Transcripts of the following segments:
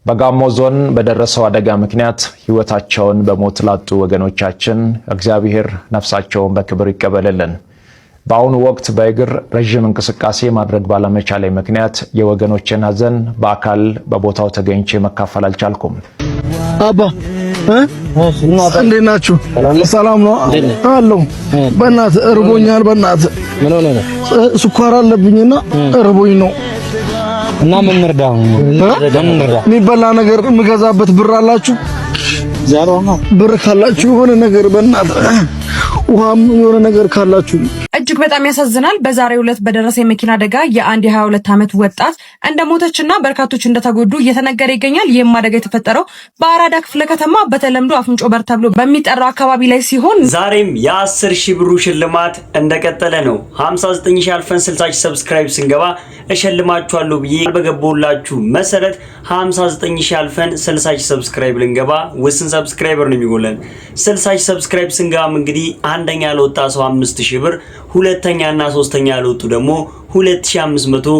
በጋሞ ዞን በደረሰው አደጋ ምክንያት ህይወታቸውን በሞት ላጡ ወገኖቻችን እግዚአብሔር ነፍሳቸውን በክብር ይቀበልልን። በአሁኑ ወቅት በእግር ረጅም እንቅስቃሴ ማድረግ ባለመቻሌ ምክንያት የወገኖችን ሀዘን በአካል በቦታው ተገኝቼ መካፈል አልቻልኩም። አባ እንዴት ናችሁ? ሰላም ነው አለው። በእናት እርቦኛል። በእናት ምን ሆነ ነው? ስኳር አለብኝና እርቦኝ ነው። እና ምን እንርዳው? የሚበላ ነገር የምገዛበት ብር አላችሁ? ብር ካላችሁ የሆነ ነገር በእናት ውሃም የሆነ ነገር ካላችሁ። እጅግ በጣም ያሳዝናል። በዛሬው ዕለት በደረሰ የመኪና አደጋ የአንድ የ22 ዓመት ወጣት እንደሞተችና በርካቶች እንደተጎዱ እየተነገረ ይገኛል። ይህም አደጋ የተፈጠረው በአራዳ ክፍለ ከተማ በተለምዶ አፍንጮ በር ተብሎ በሚጠራው አካባቢ ላይ ሲሆን ዛሬም የ10,000 ብሩ ሽልማት እንደቀጠለ ነው። 59,000 አልፈን 60,000 ሰብስክራይብ ስንገባ እሸልማችኋለሁ ብዬ በገባሁላችሁ መሰረት 59,000 አልፈን 60,000 ሰብስክራይብ ልንገባ ውስን ሰብስክራይበር ነው የሚጎለን። 60,000 ሰብስክራይብ ስንገባም እንግዲህ አንደኛ ለወጣ ሰው 5,000 ብር፣ ሁለተኛና ሶስተኛ ለወጡ ደግሞ 2,500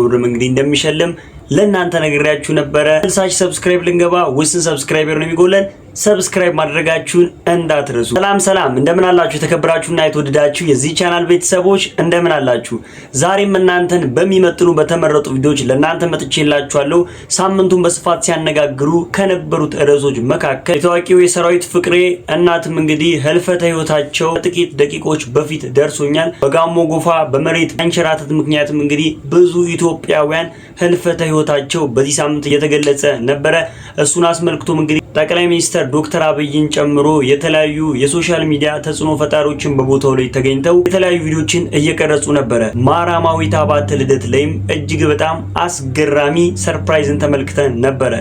ብር እንግዲህ እንደሚሸልም ለእናንተ ነግሬያችሁ ነበረ። 60,000 ሰብስክራይብ ልንገባ ውስን ሰብስክራይበር ነው የሚጎለን። ሰብስክራይብ ማድረጋችሁን እንዳትረሱ። ሰላም እንደምን አላችሁ? የተከበራችሁና የተወደዳችሁ የዚህ ቻናል ቤተሰቦች እንደምን አላችሁ? ዛሬም እናንተን በሚመጥኑ በተመረጡ ቪዲዮዎች ለእናንተ መጥቼላችኋለሁ። ሳምንቱን በስፋት ሲያነጋግሩ ከነበሩት ርዕሶች መካከል የታዋቂው የሰራዊት ፍቅሬ እናትም እንግዲህ ህልፈተ ህይወታቸው ጥቂት ደቂቆች በፊት ደርሶኛል። በጋሞ ጎፋ በመሬት መንሸራተት ምክንያትም እንግዲህ ብዙ ኢትዮጵያውያን ህልፈተ ህይወታቸው በዚህ ሳምንት እየተገለጸ ነበረ። እሱን አስመልክቶም እንግዲህ ጠቅላይ ሚኒስትር ዶክተር አብይን ጨምሮ የተለያዩ የሶሻል ሚዲያ ተጽዕኖ ፈጣሪዎችን በቦታው ላይ ተገኝተው የተለያዩ ቪዲዮችን እየቀረጹ ነበረ። ማራማዊት አባተ ልደት ላይም እጅግ በጣም አስገራሚ ሰርፕራይዝን ተመልክተን ነበረ።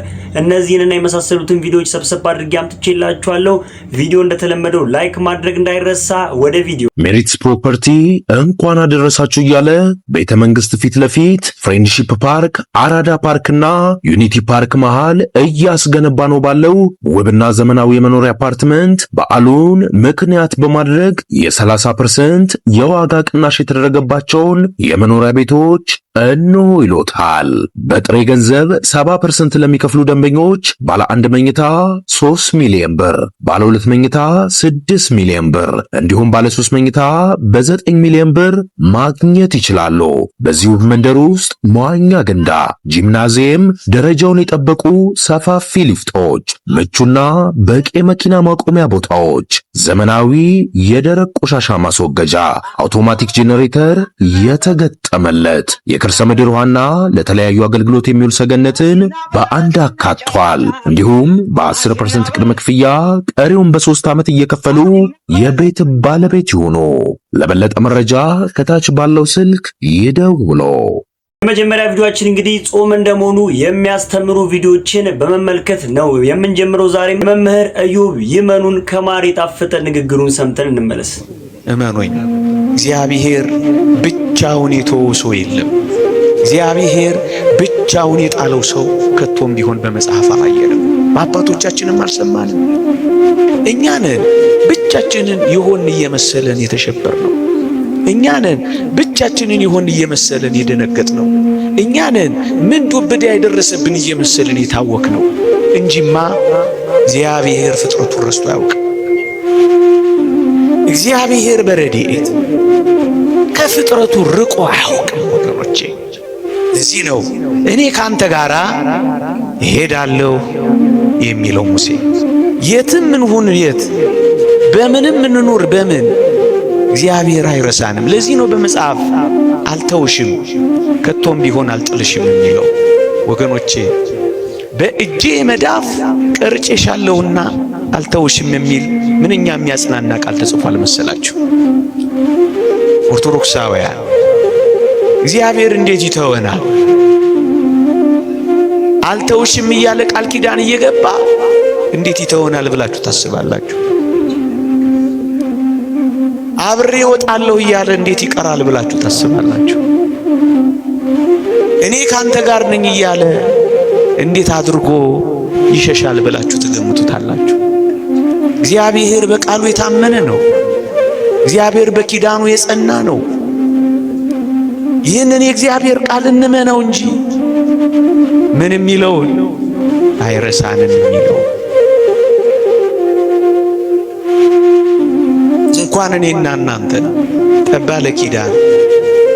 እነዚህንና የመሳሰሉትን ቪዲዮዎች ሰብሰብ አድርጌ አምጥቼላችኋለሁ። ቪዲዮ እንደተለመደው ላይክ ማድረግ እንዳይረሳ። ወደ ቪዲዮ ሜሪትስ ፕሮፐርቲ እንኳን አደረሳችሁ እያለ ቤተ መንግስት ፊት ለፊት ፍሬንድሺፕ ፓርክ፣ አራዳ ፓርክና ዩኒቲ ፓርክ መሃል እያስገነባ ነው ባለው ውብና ዘመናዊ የመኖሪያ አፓርትመንት በዓሉን ምክንያት በማድረግ የ30% የዋጋ ቅናሽ የተደረገባቸውን የመኖሪያ ቤቶች እንሆ ይሎታል። በጥሬ ገንዘብ 70% ለሚከፍሉ ደንበኞች ባለ 1 መኝታ 3 ሚሊዮን ብር፣ ባለ 2 መኝታ 6 ሚሊዮን ብር እንዲሁም ባለ 3 መኝታ በ9 ሚሊዮን ብር ማግኘት ይችላሉ። በዚሁ መንደር ውስጥ መዋኛ ገንዳ፣ ጂምናዚየም፣ ደረጃውን የጠበቁ ሰፋፊ ሊፍቶች፣ ምቹና በቂ መኪና ማቆሚያ ቦታዎች፣ ዘመናዊ የደረቅ ቆሻሻ ማስወገጃ፣ አውቶማቲክ ጄኔሬተር የተገጠመለት የከርሰ ምድር ውሃና ለተለያዩ አገልግሎት የሚውል ሰገነትን በአንድ አካቷል። እንዲሁም በ10% ቅድመ ክፍያ ቀሪውን በ3 ዓመት እየከፈሉ የቤት ባለቤት ይሁኑ። ለበለጠ መረጃ ከታች ባለው ስልክ ይደውሉ። የመጀመሪያ ቪዲዮአችን እንግዲህ ጾም እንደመሆኑ የሚያስተምሩ ቪዲዮችን በመመልከት ነው የምንጀምረው። ዛሬ መምህር ኢዮብ ይመኑን ከማር የጣፈጠ ንግግሩን ሰምተን እንመለስ። እመኑኝ፣ እግዚአብሔር ብቻውን የተወው ሰው የለም። እግዚአብሔር ብቻውን የጣለው ሰው ከቶም ቢሆን በመጽሐፍ አላየንም፣ በአባቶቻችንም አልሰማንም። እኛ ነን ብቻችንን ይሆን እየመሰለን የተሸበርነው። እኛ ነን ብቻችንን ይሆን እየመሰለን የደነገጥነው። እኛ ነን ምን ዱብዳ ያደረሰብን እየመሰለን የታወክነው እንጂማ እግዚአብሔር ፍጥረቱን ረስቶ አያውቅም። እግዚአብሔር በረድኤት ከፍጥረቱ ርቆ አያውቅም ወገኖቼ። እዚህ ነው እኔ ካንተ ጋራ እሄዳለሁ የሚለው ሙሴ። የትም እንሁን የት፣ በምንም እንኑር በምን እግዚአብሔር አይረሳንም። ለዚህ ነው በመጽሐፍ አልተውሽም ከቶም ቢሆን አልጥልሽም የሚለው። ወገኖቼ በእጄ መዳፍ ቀርጬሻለሁና አልተውሽም የሚል ምንኛ የሚያጽናና ቃል ተጽፏል መሰላችሁ? ኦርቶዶክሳውያን እግዚአብሔር እንዴት ይተወናል? አልተውሽም እያለ ቃል ኪዳን እየገባ እንዴት ይተወናል ብላችሁ ታስባላችሁ? አብሬ እወጣለሁ እያለ እንዴት ይቀራል ብላችሁ ታስባላችሁ? እኔ ካንተ ጋር ነኝ እያለ እንዴት አድርጎ ይሸሻል ብላችሁ ትገምቱታላችሁ? እግዚአብሔር በቃሉ የታመነ ነው። እግዚአብሔር በኪዳኑ የጸና ነው። ይህንን የእግዚአብሔር ቃል እንመነው እንጂ ምን የሚለውን አይረሳንም የሚለው እንኳን እኔና እናንተ ጠባ ለኪዳን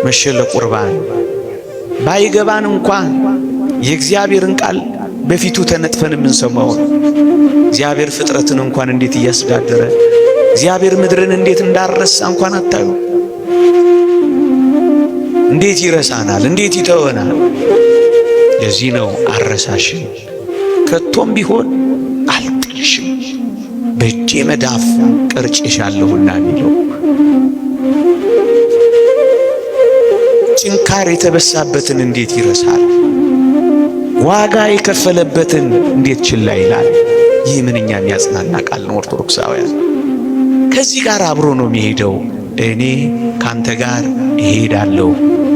መሸ ለቁርባን ባይገባን እንኳን የእግዚአብሔርን ቃል በፊቱ ተነጥፈን የምንሰማው እግዚአብሔር ፍጥረትን እንኳን እንዴት እያስተዳደረ እግዚአብሔር ምድርን እንዴት እንዳረሳ እንኳን አታዩ። እንዴት ይረሳናል? እንዴት ይተወናል? ለዚህ ነው አረሳሽም ከቶም ቢሆን አልጥልሽም በእጄ መዳፍ ቀርጬሻለሁና የሚለው ጭንካር የተበሳበትን እንዴት ይረሳል? ዋጋ የከፈለበትን እንዴት ችላ ይላል? ይህ ምንኛ የሚያጽናና ቃል ነው። ኦርቶዶክሳውያን ከዚህ ጋር አብሮ ነው የሚሄደው። እኔ ካንተ ጋር እሄዳለሁ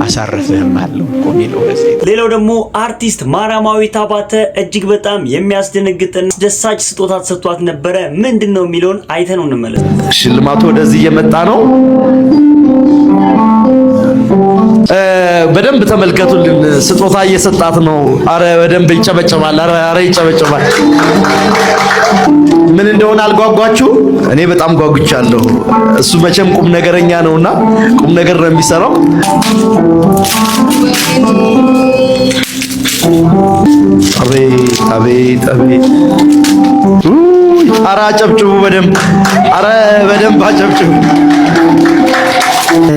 አሳርፍህም አለው ኮሚለው። ሌላው ደግሞ አርቲስት ማርያማዊት አባተ እጅግ በጣም የሚያስደነግጥና ደሳች ስጦታ ተሰጥቷት ነበረ። ምንድነው የሚለውን አይተነው እንመለስ። ሽልማቱ ወደዚህ እየመጣ ነው። በደንብ ተመልከቱልን። ስጦታ እየሰጣት ነው። አረ በደንብ ይጨበጨባል። አረ ይጨበጨባል። ምን እንደሆነ አልጓጓችሁ? እኔ በጣም ጓጉቻለሁ። እሱ መቼም ቁም ነገረኛ ነውና ቁም ነገር ነው የሚሰራው። አቤት አቤት አቤት! አረ አጨብጭቡ በደንብ! አረ በደንብ አጨብጭቡ!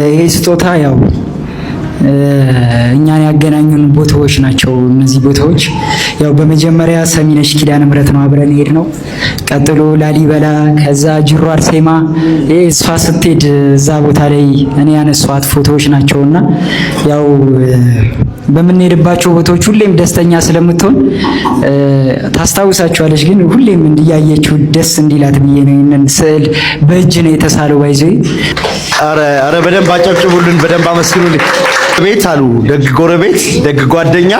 ይሄ ስጦታ ያው እኛን ያገናኙን ቦታዎች ናቸው። እነዚህ ቦታዎች ያው በመጀመሪያ ሰሚነሽ ኪዳነ ምሕረት ነው አብረን ሄድ ነው። ቀጥሎ ላሊበላ፣ ከዛ ጅሩ አርሴማ። እሷ ስትሄድ እዛ ቦታ ላይ እኔ ያነሷት ፎቶዎች ናቸውና ያው በምንሄድባቸው ቦታዎች ሁሌም ደስተኛ ስለምትሆን ታስታውሳቸዋለች። ግን ሁሌም እንዲያየችው ደስ እንዲላት ብዬ ነው ይሄንን ስዕል በእጅ ነው የተሳለው። ባይዘይ አረ በደንብ አጨብጭቡልን፣ በደንብ አመስግኑልኝ። ቤት አሉ ደግ ጎረቤት፣ ደግ ጓደኛ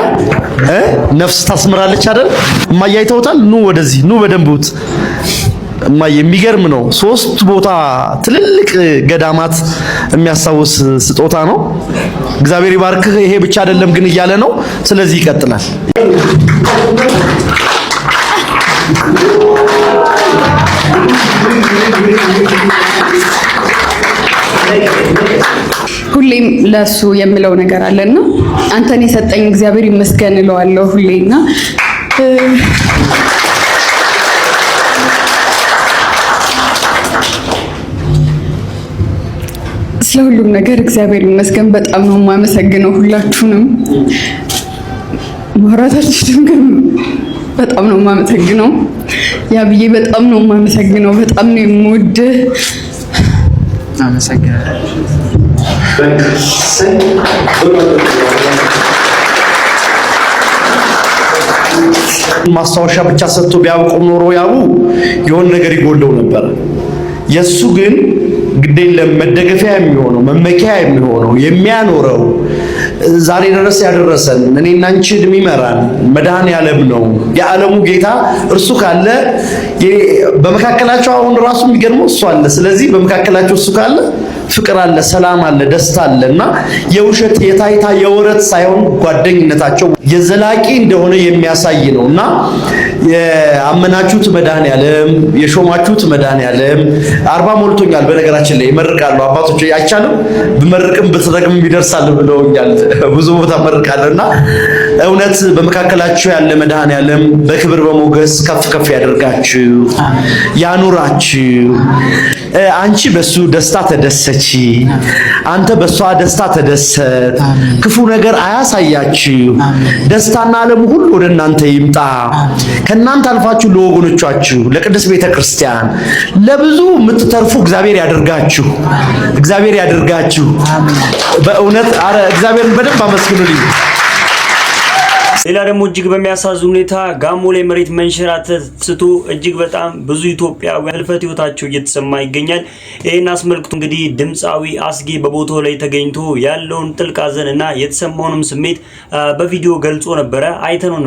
ነፍስ ታስምራለች አይደል? እማዬ አይተውታል። ኑ ወደዚህ ኑ በደንብ ውት። እማዬ የሚገርም ነው። 3 ቦታ ትልልቅ ገዳማት የሚያስታውስ ስጦታ ነው። እግዚአብሔር ይባርክህ። ይሄ ብቻ አይደለም ግን እያለ ነው። ስለዚህ ይቀጥላል። ሁሌም ለሱ የምለው ነገር አለና አንተን የሰጠኝ እግዚአብሔር ይመስገን እለዋለሁ ሁሌና ስለሁሉም ነገር እግዚአብሔር ይመስገን። በጣም ነው የማመሰግነው ሁላችሁንም። ማውራታችሁም ግን በጣም ነው የማመሰግነው። ያብዬ በጣም ነው የማመሰግነው። በጣም ነው የምወድህ። አመሰግናለሁ። ማስታወሻ ብቻ ሰጥቶ ቢያውቁ ኖሮ ያቡ የሆነ ነገር ይጎለው ነበር። የሱ ግን ግዴለም መደገፊያ የሚሆነው መመኪያ የሚሆነው የሚያኖረው ዛሬ ድረስ ያደረሰን እኔና አንቺ የሚመራን መድኃኔዓለም ነው። የዓለሙ ጌታ እርሱ ካለ በመካከላቸው አሁን ራሱ የሚገርመው እሱ አለ። ስለዚህ በመካከላቸው እሱ ካለ ፍቅር አለ፣ ሰላም አለ፣ ደስታ አለና የውሸት የታይታ የወረት ሳይሆን ጓደኝነታቸው የዘላቂ እንደሆነ የሚያሳይ ነውና የአመናችሁት መድኃኔዓለም የሾማችሁት መድኃኔዓለም 40 ሞልቶኛል። በነገራችን ላይ ይመርቃሉ አባቶች። አይቻልም ብመርቅም ብትረቅም ይደርሳል ብለውኛል። ብዙ ቦታ መርቃለና እውነት በመካከላችሁ ያለ መድኃኔዓለም በክብር በሞገስ ከፍ ከፍ ያደርጋችሁ ያኑራችሁ። አንቺ በሱ ደስታ ተደሰች፣ አንተ በሷ ደስታ ተደሰት። ክፉ ነገር አያሳያችሁ። ደስታና ዓለም ሁሉ ወደ እናንተ ይምጣ። ከናንተ አልፋችሁ ለወገኖቻችሁ ለቅድስት ቤተክርስቲያን ለብዙ የምትተርፉ እግዚአብሔር ያደርጋችሁ። እግዚአብሔር ያደርጋችሁ። በእውነት አረ እግዚአብሔርን በደንብ አመስግኑልኝ። ሌላ ደግሞ እጅግ በሚያሳዝን ሁኔታ ጋሞ ላይ መሬት መንሸራተት ስቶ እጅግ በጣም ብዙ ኢትዮጵያውያን ህልፈት ህይወታቸው እየተሰማ ይገኛል። ይሄን አስመልክቶ እንግዲህ ድምፃዊ አስጌ በቦታው ላይ ተገኝቶ ያለውን ጥልቅ ሐዘን እና የተሰማውንም ስሜት በቪዲዮ ገልጾ ነበረ። አይተነው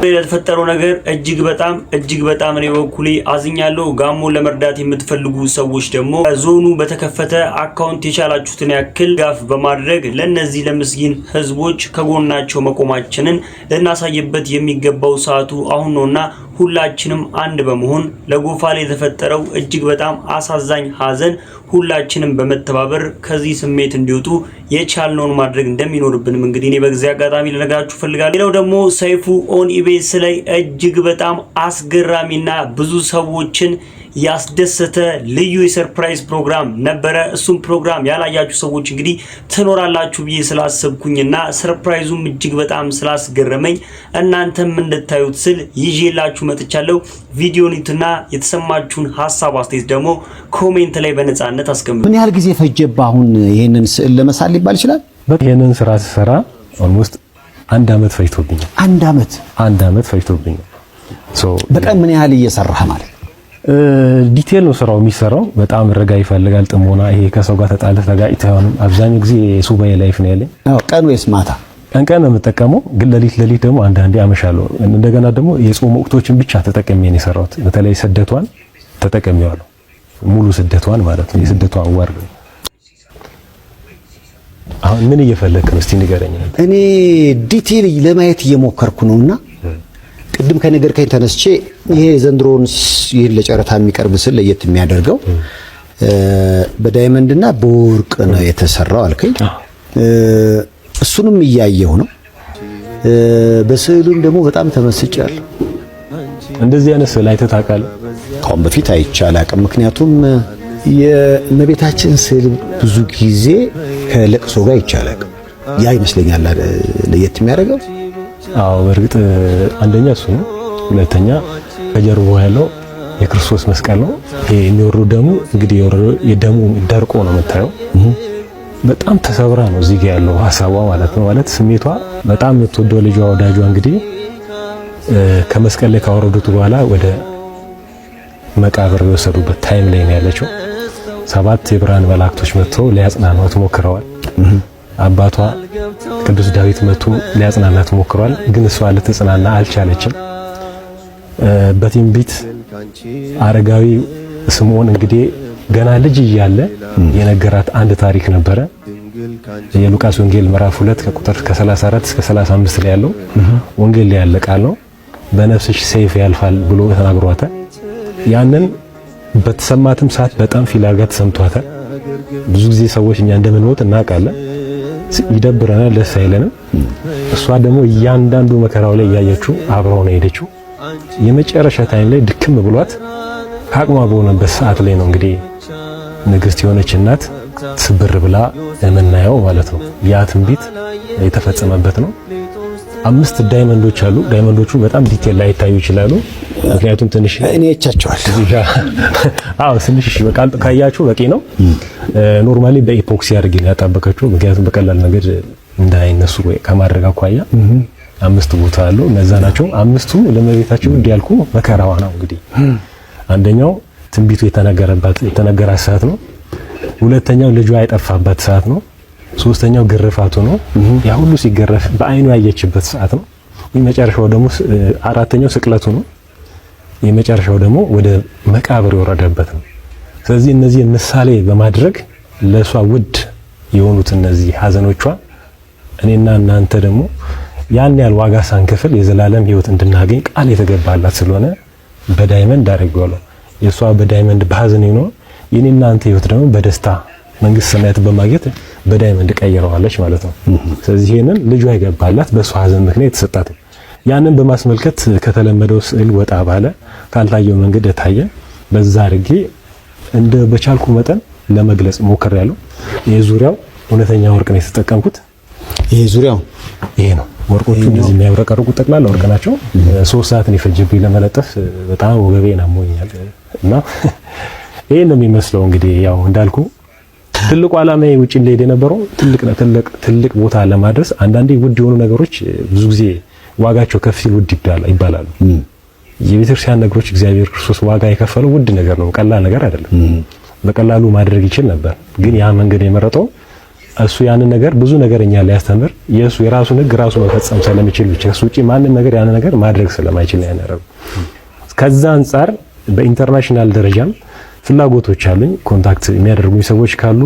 የተፈጠረው ነገር እጅግ በጣም እኔ በኩሌ አዝኛለሁ። ጋሞ ለመርዳት የምትፈልጉ ሰዎች ደግሞ ዞኑ በተከፈተ አካውንት የቻላችሁትን ያክል ጋፍ በማድረግ ለነዚህ ለምስኪን ህዝቦች ከጎናቸው መቆማችንን ልናሳይበት የሚገባው ሰዓቱ አሁን ነውና ሁላችንም አንድ በመሆን ለጎፋ ላይ የተፈጠረው እጅግ በጣም አሳዛኝ ሀዘን ሁላችንም በመተባበር ከዚህ ስሜት እንዲወጡ የቻልነውን ማድረግ እንደሚኖርብንም እንግዲህ እኔ በዚህ አጋጣሚ ልነግራችሁ ፈልጋለሁ። ሌላው ደግሞ ሰይፉ ኦን ኢቢኤስ ላይ እጅግ በጣም አስገራሚና ብዙ ሰዎችን ያስደሰተ ልዩ የሰርፕራይዝ ፕሮግራም ነበረ። እሱም ፕሮግራም ያላያችሁ ሰዎች እንግዲህ ትኖራላችሁ ብዬ ስላሰብኩኝና ሰርፕራይዙም እጅግ በጣም ስላስገረመኝ እናንተም እንድታዩት ስል ይዤላችሁ መጥቻለሁ። ቪዲዮኒቱና የተሰማችሁን ሐሳብ አስተያየት ደግሞ ኮሜንት ላይ በነጻነት አስቀምጡ። ምን ያህል ጊዜ ፈጀባ አሁን ይሄንን ስዕል ለመሳል ሊባል ይችላል? ይሄንን ስራ ስሰራ ኦልሞስት 1 አመት ፈጅቶብኛል። 1 አመት ፈጅቶብኛል። በቀን ምን ያህል እየሰራህ ማለት? ዲቴል ነው ስራው የሚሰራው። በጣም ረጋ ይፈልጋል፣ ጥሞና። ይሄ ከሰው ጋር ተጣልተህ ተጋጭተህ አይሆንም። አብዛኛው ጊዜ ሱባኤ ላይፍ ነው ያለኝ። ቀን ወይስ ማታ? ቀን ነው የምጠቀመው፣ ግን ሌሊት ደግሞ አንዳንዴ አመሻለሁ። እንደገና ደግሞ የጾም ወቅቶችን ብቻ ተጠቅሜ ነው የሰራሁት። በተለይ ስደቷን ተጠቅሜዋለሁ፣ ሙሉ ስደቷን ማለት ነው። የስደቷን ወር አሁን ምን እየፈለክ ነው? እስቲ ንገረኝ። እኔ ዲቴል ለማየት እየሞከርኩ ነውና ቅድም ከነገርከኝ ተነስቼ ይሄ ዘንድሮን ይሄን ለጨረታ የሚቀርብ ስል ለየት የሚያደርገው በዳይመንድና በወርቅ ነው የተሰራው አልከኝ። እሱንም እያየሁ ነው። በስዕሉም ደግሞ በጣም ተመስጫለሁ። እንደዚህ አይነት ስዕል አይተህ ታውቃለህ? ከአሁን በፊት አይቼ አላውቅም። ምክንያቱም የእመቤታችን ስዕል ብዙ ጊዜ ከለቅሶ ጋር ይቻላል። ያ ይመስለኛል ለየት የሚያደርገው። አዎ በእርግጥ አንደኛ እሱ ነው። ሁለተኛ ከጀርባው ያለው የክርስቶስ መስቀል ነው። ይሄ የሚወርደው ደሙ እንግዲህ የደሙ ደርቆ ነው የምታየው። በጣም ተሰብራ ነው እዚህ ጋር ያለው ሐሳቧ ማለት ነው። ማለት ስሜቷ በጣም የምትወደው ልጇ ወዳጇ እንግዲህ ከመስቀል ላይ ካወረዱት በኋላ ወደ መቃብር የወሰዱበት ታይም ላይ ነው ያለችው። 7 የብርሃን መላእክቶች መጥተው ሊያጽናኗት ሞክረዋል። አባቷ ቅዱስ ዳዊት መጥቶ ሊያጽናናት ሞክሯል፣ ግን እሷ ልትጽናና አልቻለችም። በትንቢት አረጋዊ ስምዖን እንግዲህ ገና ልጅ እያለ የነገራት አንድ ታሪክ ነበረ። የሉቃስ ወንጌል ምዕራፍ 2 ከቁጥር ከ34 እስከ 35 ላይ ያለው ወንጌል ላይ ያለ ቃል ነው። በነፍስሽ ሰይፍ ያልፋል ብሎ ተናግሯታል። ያንን በተሰማትም ሰዓት በጣም ፊላጋ ተሰምቷታል። ብዙ ጊዜ ሰዎች እኛ እንደምንሞት እናውቃለን፣ ይደብረናል፣ ደስ አይለንም። እሷ ደግሞ እያንዳንዱ መከራው ላይ እያየችው አብረው ነው ሄደችው። የመጨረሻ ታይም ላይ ድክም ብሏት ከአቅሟ በሆነበት ሰዓት ላይ ነው እንግዲህ ንግስት የሆነች እናት ስብር ብላ የምናየው ማለት ነው። ያ ትንቢት የተፈጸመበት ነው። 5 ዳይመንዶች አሉ። ዳይመንዶቹ በጣም ዲቴል ላይ ታዩ ይችላሉ፣ ምክንያቱም ትንሽ እኔ እቻቸዋለሁ። አዎ ትንሽ እሺ፣ በቃ ካያችሁ በቂ ነው። ኖርማሊ በኢፖክሲ አድርጌ ነው ያጣበቀችው፣ ምክንያቱም በቀላል ነገር እንዳይነሱ ከማድረግ አኳያ 5 ቦታ አሉ። እነዛ ናቸው 5ቱ ለመቤታችን እንዲያልኩ መከራዋ ነው እንግዲህ። አንደኛው ትንቢቱ የተነገራት ሰዓት ነው። ሁለተኛው ልጇ የጠፋበት ሰዓት ነው። ሶስተኛው ግርፋቱ ነው። ያ ሁሉ ሲገረፍ በአይኑ ያየችበት ሰዓት ነው። የመጨረሻው ደግሞ አራተኛው ስቅለቱ ነው። የመጨረሻው ደግሞ ወደ መቃብር የወረደበት ነው። ስለዚህ እነዚህ ምሳሌ በማድረግ ለሷ ውድ የሆኑት እነዚህ ሀዘኖቿ እኔና እናንተ ደግሞ ያን ያህል ዋጋ ሳንከፍል የዘላለም ሕይወት እንድናገኝ ቃል የተገባላት ስለሆነ በዳይመንድ አድርጌዋለሁ። የሷ በዳይመንድ በሀዘን ነው፣ የኔና እናንተ ሕይወት ደግሞ በደስታ መንግስት ሰማያት በማግኘት በዳይመንድ ቀይረዋለች ማለት ነው። ስለዚህ ይሄንን ልጇ ይገባላት በሷ ሀዘን ምክንያት የተሰጣት ያንን በማስመልከት ከተለመደው ስዕል ወጣ ባለ ካልታየው መንገድ ታየ። በዛ አድርጌ እንደ በቻልኩ መጠን ለመግለጽ ሞክሬያለሁ። የዙሪያው እውነተኛ ወርቅ ነው የተጠቀምኩት። ይሄ ዙሪያው ይሄ ነው። ወርቆቹ እንደዚህ የሚያብረቀርቁ ጠቅላላ ወርቅ ናቸው። 3 ሰዓት ነው የፈጀብኝ ለመለጠፍ። በጣም ወገቤን አሞኛል እና ይሄ ነው የሚመስለው እንግዲህ ያው እንዳልኩ ትልቁ ዓላማዬ ውጪ እንደሄደ የነበረው ትልቅ ቦታ ለማድረስ አንዳንዴ ውድ የሆኑ ነገሮች ብዙ ጊዜ ዋጋቸው ከፍ ሲል ውድ ይባላሉ። የቤተክርስቲያን ነገሮች እግዚአብሔር ክርስቶስ ዋጋ የከፈለው ውድ ነገር ነው፣ ቀላል ነገር አይደለም። በቀላሉ ማድረግ ይችል ነበር፣ ግን ያ መንገድ የመረጠው እሱ ያንን ነገር ብዙ ነገርኛ ሊያስተምር የራሱን ሕግ ራሱ መፈጸም ስለሚችል ብቻ እሱ ውጪ ማንም ነገር ያን ነገር ማድረግ ስለማይችል ነው ያነረው። ከዛ አንፃር በኢንተርናሽናል ደረጃም ፍላጎቶች አሉኝ። ኮንታክት የሚያደርጉኝ ሰዎች ካሉ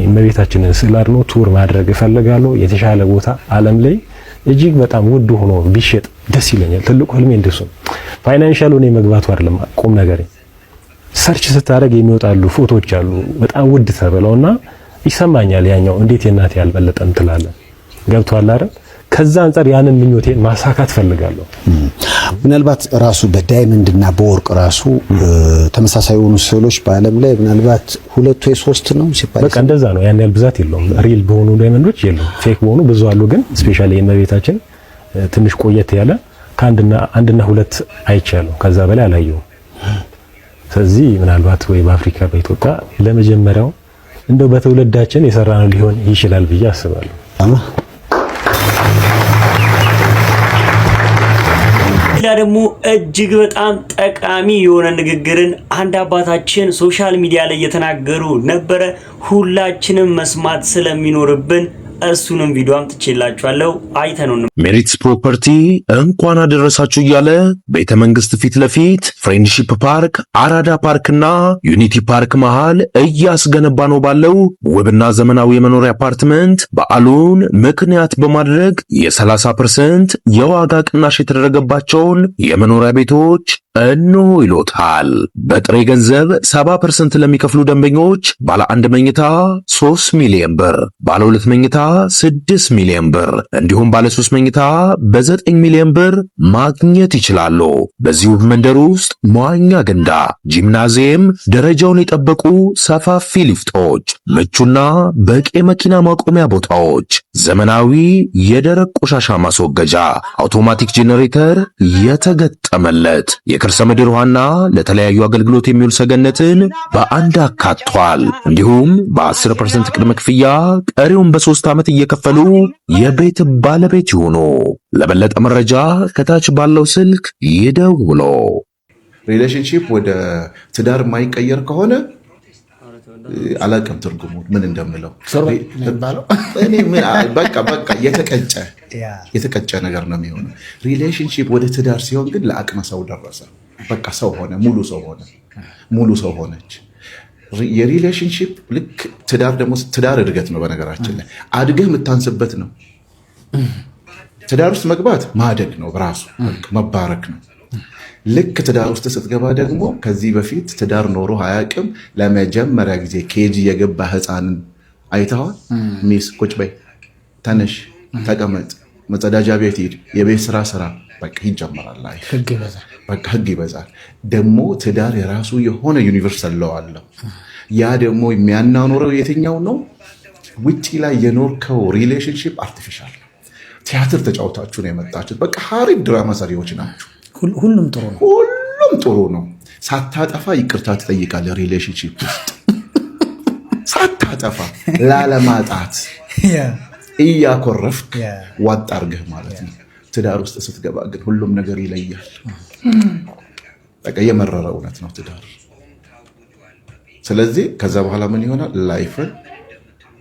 እመቤታችንን ስዕል አድኖ ቱር ማድረግ እፈልጋለሁ። የተሻለ ቦታ ዓለም ላይ እጅግ በጣም ውድ ሆኖ ቢሸጥ ደስ ይለኛል። ትልቁ ህልሜ እንደሱ ነው። ፋይናንሻል ሆነ መግባቱ አይደለም ቁም ነገር። ሰርች ስታደርግ የሚወጣሉ ፎቶዎች አሉ በጣም ውድ ተብለውና ይሰማኛል። ያኛው እንዴት የእናቴ ያልበለጠም ትላለህ። ገብቷል አይደል? ከዛ አንፃር ያንን ምኞቴን ማሳካት ፈልጋለሁ። ምናልባት ራሱ በዳይመንድና በወርቅ ራሱ ተመሳሳይ የሆኑ ስዕሎች በዓለም ላይ ምናልባት 2 ወይ 3 ነው ሲባል በቃ እንደዛ ነው። ያን ያህል ብዛት የለውም። ሪል በሆኑ ዳይመንዶች የለውም። ፌክ በሆኑ ብዙ አሉ። ግን ስፔሻሊ የእመቤታችን ትንሽ ቆየት ያለ አንድና 2 አይቻለሁ። ከዛ በላይ አላየሁም። ስለዚህ ምናልባት ወይ በአፍሪካ በኢትዮጵያ ለመጀመሪያው እንደው በትውልዳችን የሰራነው ሊሆን ይችላል ብዬ አስባለሁ። ሌላ ደግሞ እጅግ በጣም ጠቃሚ የሆነ ንግግርን አንድ አባታችን ሶሻል ሚዲያ ላይ እየተናገሩ ነበረ። ሁላችንም መስማት ስለሚኖርብን እሱንም ቪዲዮ አምጥቼላችኋለሁ፣ አይተነው። ሜሪትስ ፕሮፐርቲ እንኳን አደረሳችሁ እያለ ቤተ መንግስት ፊት ለፊት ፍሬንድሺፕ ፓርክ፣ አራዳ ፓርክና ዩኒቲ ፓርክ መሃል እያስገነባ ነው ባለው ውብና ዘመናዊ የመኖሪያ አፓርትመንት በዓሉን ምክንያት በማድረግ የ30% የዋጋ ቅናሽ የተደረገባቸውን የመኖሪያ ቤቶች እንሆ ይሎታል። በጥሬ ገንዘብ 70% ለሚከፍሉ ደንበኞች ባለ 1 መኝታ 3 ሚሊዮን ብር፣ ባለ 2 መኝታ 6 ሚሊዮን ብር እንዲሁም ባለ 3 መኝታ በ9 ሚሊዮን ብር ማግኘት ይችላሉ። በዚህ ውብ መንደር ውስጥ መዋኛ ገንዳ፣ ጂምናዚየም፣ ደረጃውን የጠበቁ ሰፋፊ ሊፍቶች፣ ምቹና በቂ መኪና ማቆሚያ ቦታዎች፣ ዘመናዊ የደረቅ ቆሻሻ ማስወገጃ፣ አውቶማቲክ ጄኔሬተር የተገጠመለት የከርሰ ምድር ውሃና ለተለያዩ አገልግሎት የሚውል ሰገነትን በአንድ አካቷል። እንዲሁም በ10% ቅድመ ክፍያ ቀሪውን በ3 ዓመት እየከፈሉ የቤት ባለቤት ይሁኑ። ለበለጠ መረጃ ከታች ባለው ስልክ ይደውሉ። ሪሌሽንሺፕ ወደ ትዳር የማይቀየር ከሆነ አላውቅም ትርጉሙ ምን እንደምለው። እኔ በቃ የተቀጨ ነገር ነው የሚሆነው። ሪሌሽንሺፕ ወደ ትዳር ሲሆን ግን ለአቅመ ሰው ደረሰ። በቃ ሰው ሆነ፣ ሙሉ ሰው ሆነች። የሪሌሽንሺፕ ልክ ትዳር ደግሞ ትዳር እድገት ነው። በነገራችን ላይ አድገህ የምታንስበት ነው። ትዳር ውስጥ መግባት ማደግ ነው፣ በራሱ መባረክ ነው። ልክ ትዳር ውስጥ ስትገባ ደግሞ ከዚህ በፊት ትዳር ኖሮ አያውቅም ለመጀመሪያ ጊዜ ኬጂ የገባ ህፃንን አይተዋል። ሚስ ቁጭ በይ፣ ተነሽ፣ ተቀመጥ፣ መጸዳጃ ቤት ሂድ፣ የቤት ስራ በቃ ይጀምራል። በቃ ህግ ይበዛል። ደግሞ ትዳር የራሱ የሆነ ዩኒቨርሳል ለው አለው። ያ ደግሞ የሚያናኖረው የትኛው ነው? ውጪ ላይ የኖርከው ሪሌሽንሺፕ አርቲፊሻል ነው። ቲያትር ተጫውታችሁ ነው የመጣችሁት። በቃ ሀሪፍ ድራማ ሰሪዎች ናችሁ። ሁሉም ጥሩ ነው። ሳታጠፋ ይቅርታ ትጠይቃለህ። ሪሌሽንሺፕ ውስጥ ሳታጠፋ ላለማጣት እያኮረፍክ ዋጥ አድርገህ ማለት ነው። ትዳር ውስጥ ስትገባ ግን ሁሉም ነገር ይለያል። በቃ የመረረ እውነት ነው ትዳር። ስለዚህ ከዛ በኋላ ምን ይሆናል? ላይፍን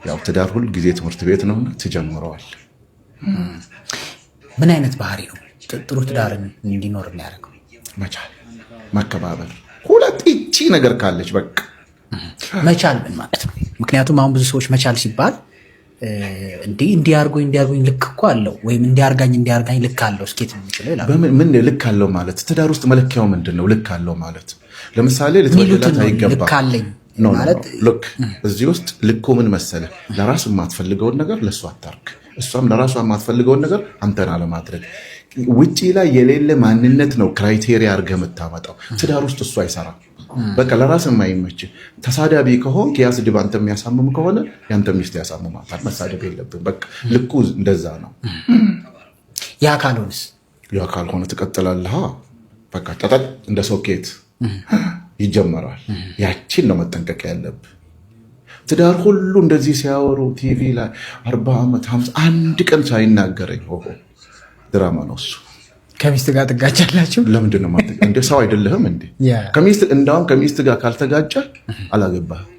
ያው ትዳር ሁል ጊዜ ትምህርት ቤት ነውና ትጀምረዋል። ምን አይነት ባህሪ ነው ጥሩ ትዳርን እንዲኖር የሚያደርገው? መቻል፣ መከባበር፣ ሁለት እቺ ነገር ካለች በቃ መቻል ምን ማለት ነው? ምክንያቱም አሁን ብዙ ሰዎች መቻል ሲባል እንዲያርጎኝ ልክ እኮ አለው ወይም እንዲያርጋኝ ልክ አለው እስኬት የሚችለው ይላል። ምን ልክ አለው ማለት? ትዳር ውስጥ መለኪያው ምንድነው? ልክ አለው ማለት ለምሳሌ ልትወደላት አይገባ ማለት ልክ እዚህ ውስጥ ልኮ ምን መሰለ? ለራስ የማትፈልገውን ነገር ለሷ አታርግ፣ እሷም ለራሷ የማትፈልገውን ነገር አንተን አለማድረግ። ውጪ ላይ የሌለ ማንነት ነው ክራይቴሪያ አድርገህ የምታመጣው። ትዳር ውስጥ እሱ አይሰራም። በቃ ለራስ የማይመች ተሳዳቢ ከሆንክ ያ ስድብ አንተ የሚያሳምም ከሆነ ያንተ ሚስት ያሳምማታል። መሳደብ የለብን። በቃ ልኩ እንደዛ ነው። ያ ካልሆነ ትቀጥላለህ። በቃ ጠጠጥ እንደ ሶኬት ይጀመራል። ያቺን ነው መጠንቀቅ ያለብህ። ትዳር ሁሉ እንደዚህ ሲያወሩ ቲቪ ላይ 40 ዓመት 50 አንድ ቀን ሳይናገረኝ ድራማ ነው እሱ። ከሚስት ጋር ትጋጫላችሁ? ለምንድን ነው ማለት እንደ ሰው አይደለህም እንዴ? ከሚስት ጋር ካልተጋጨ አላገባህም።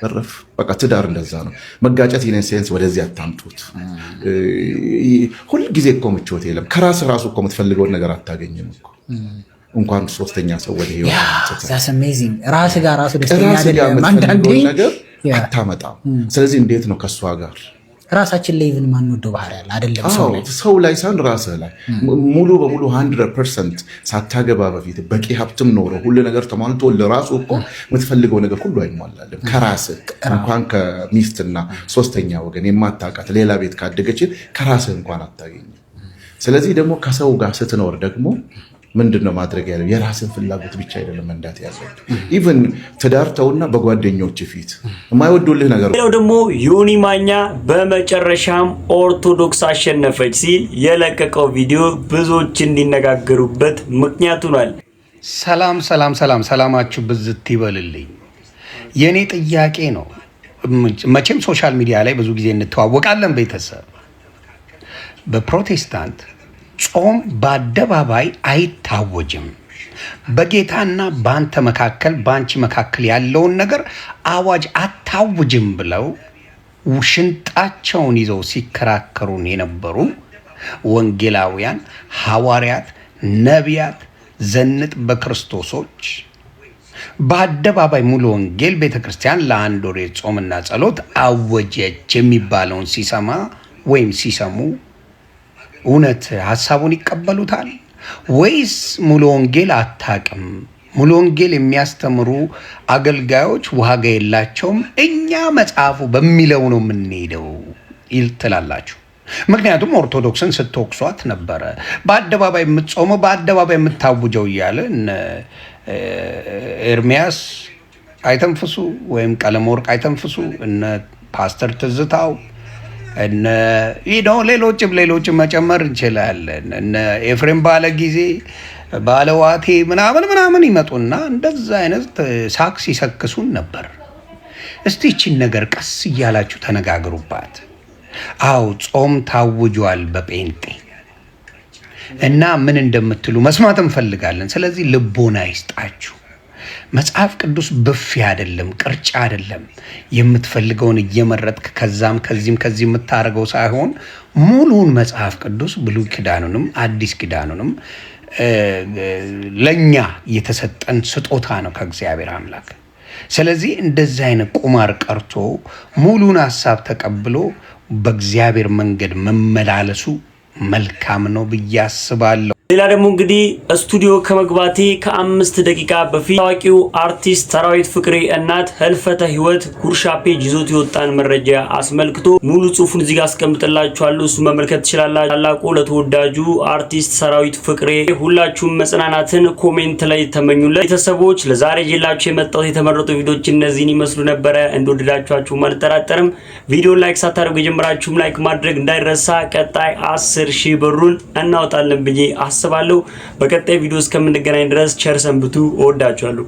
በረፍ በቃ ትዳር እንደዛ ነው። መጋጨት ኢነሴንስ ወደዚህ አታምጡት። ሁሉ ጊዜ እኮ ምቾት የለም። ከራስ ራሱ እኮ የምትፈልገውን ነገር አታገኝም እኮ እንኳን ሶስተኛ ሰው ወደ ህይወት that's amazing ራስ ጋር ራሱ ደስተኛ አይደለም አንዳንዴ ነገር አታመጣም። ስለዚህ እንዴት ነው ከሷ ጋር ራሳችን ላይ ኢቭን ማንወደው ባህሪ ያለ አይደለም ሰው ላይ ሳይሆን ራስህ ላይ ሙሉ በሙሉ 100% ሳታገባ በፊት በቂ ሀብትም ኖሮ ሁሉ ነገር ተሟልቶ ለራሱ እኮ የምትፈልገው ነገር ሁሉ አይሟላልም። ከራስህ እንኳን ከሚስትና ሶስተኛ ወገን የማታውቃት ሌላ ቤት ካደገች ከራስህ እንኳን አታገኝም። ስለዚህ ደግሞ ከሰው ጋር ስትኖር ደግሞ ምንድነው ማድረግ ያለው? የራስን ፍላጎት ብቻ አይደለም መንዳት ያለው። ኢቭን ተዳርተውና በጓደኞች ፊት የማይወዱልህ ነገር ነው። ደግሞ ዮኒ ማኛ በመጨረሻም ኦርቶዶክስ አሸነፈች ሲል የለቀቀው ቪዲዮ ብዙዎች እንዲነጋገሩበት ምክንያት ሆኗል። ሰላማችሁ ብዝት ይበልልኝ። የኔ ጥያቄ ነው። መቼም ሶሻል ሚዲያ ላይ ብዙ ጊዜ እንተዋወቃለን ቤተሰብ። በፕሮቴስታንት ጾም በአደባባይ አይታወጅም። በጌታና በአንተ መካከል በአንቺ መካከል ያለውን ነገር አዋጅ አታውጅም ብለው ሽንጣቸውን ይዘው ሲከራከሩን የነበሩ ወንጌላውያን፣ ሐዋርያት፣ ነቢያት፣ ዘንጥ በክርስቶሶች በአደባባይ ሙሉ ወንጌል ቤተክርስቲያን ለአንድ ወር ጾምና ጸሎት አወጀች የሚባለውን ሲሰማ ወይም ሲሰሙ እውነት ሐሳቡን ይቀበሉታል ወይስ ሙሉ ወንጌል አታቅም፣ ሙሉ ወንጌል የሚያስተምሩ አገልጋዮች ዋጋ የላቸውም፣ እኛ መጽሐፉ በሚለው ነው የምንሄደው ትላላችሁ? ምክንያቱም ኦርቶዶክስን ስትወቅሷት ነበረ። በአደባባይ የምትጾመው በአደባባይ የምታውጀው እያለ ኤርሚያስ አይተንፍሱ ወይም ቀለመወርቅ አይተንፍሱ እነ ፓስተር ትዝታው እነ ሌሎችም መጨመር እንችላለን። እነ ኤፍሬም ባለ ጊዜ ባለዋቴ ምናምን ይመጡና እንደዛ አይነት ሳክስ ይሰክሱን ነበር። እስቲ እቺን ነገር ቀስ እያላችሁ ተነጋገሩባት። አው ጾም ታውጇል በጴንጤ እና ምን እንደምትሉ መስማት እንፈልጋለን። ስለዚህ ልቦና ይስጣችሁ። መጽሐፍ ቅዱስ ብፌ አይደለም፣ ቅርጫ አይደለም። የምትፈልገውን እየመረጥክ ከዛም ከዚህም የምታረገው ሳይሆን ሙሉን መጽሐፍ ቅዱስ ብሉይ ኪዳኑንም አዲስ ኪዳኑንም ለኛ የተሰጠን ስጦታ ነው ከእግዚአብሔር አምላክ። ስለዚህ እንደዚህ አይነት ቁማር ቀርቶ ሙሉን ሐሳብ ተቀብሎ በእግዚአብሔር መንገድ መመላለሱ መልካም ነው ብዬ አስባለሁ። ሌላ ደግሞ እንግዲህ ስቱዲዮ ከመግባቴ ከ5 ደቂቃ በፊት ታዋቂው አርቲስት ሰራዊት ፍቅሬ እናት ህልፈተ ህይወት ጉርሻ ፔጅ ይዞት የወጣን መረጃ አስመልክቶ ሙሉ ጽሁፉን እዚህ ጋር አስቀምጥላችኋለሁ። እሱ መመልከት ትችላላችሁ። ታላቁ ለተወዳጁ አርቲስት ሰራዊት ፍቅሬ ሁላችሁም መጽናናትን ኮሜንት ላይ ተመኙለት። ቤተሰቦች ለዛሬ ይዤላችሁ የመጣሁት የተመረጡ ቪዲዮዎች እነዚህን ይመስሉ ነበረ። እንደወደዳችኋችሁ አልጠራጠርም። ቪዲዮ ላይክ ሳታደርጉ የጀመራችሁም ላይክ ማድረግ እንዳይረሳ። ቀጣይ 10,000 ብሩን እናወጣለን ብዬ አስባለሁ። በቀጣይ ቪዲዮ እስከምንገናኝ ድረስ ቸር ሰንብቱ። እወዳችኋለሁ።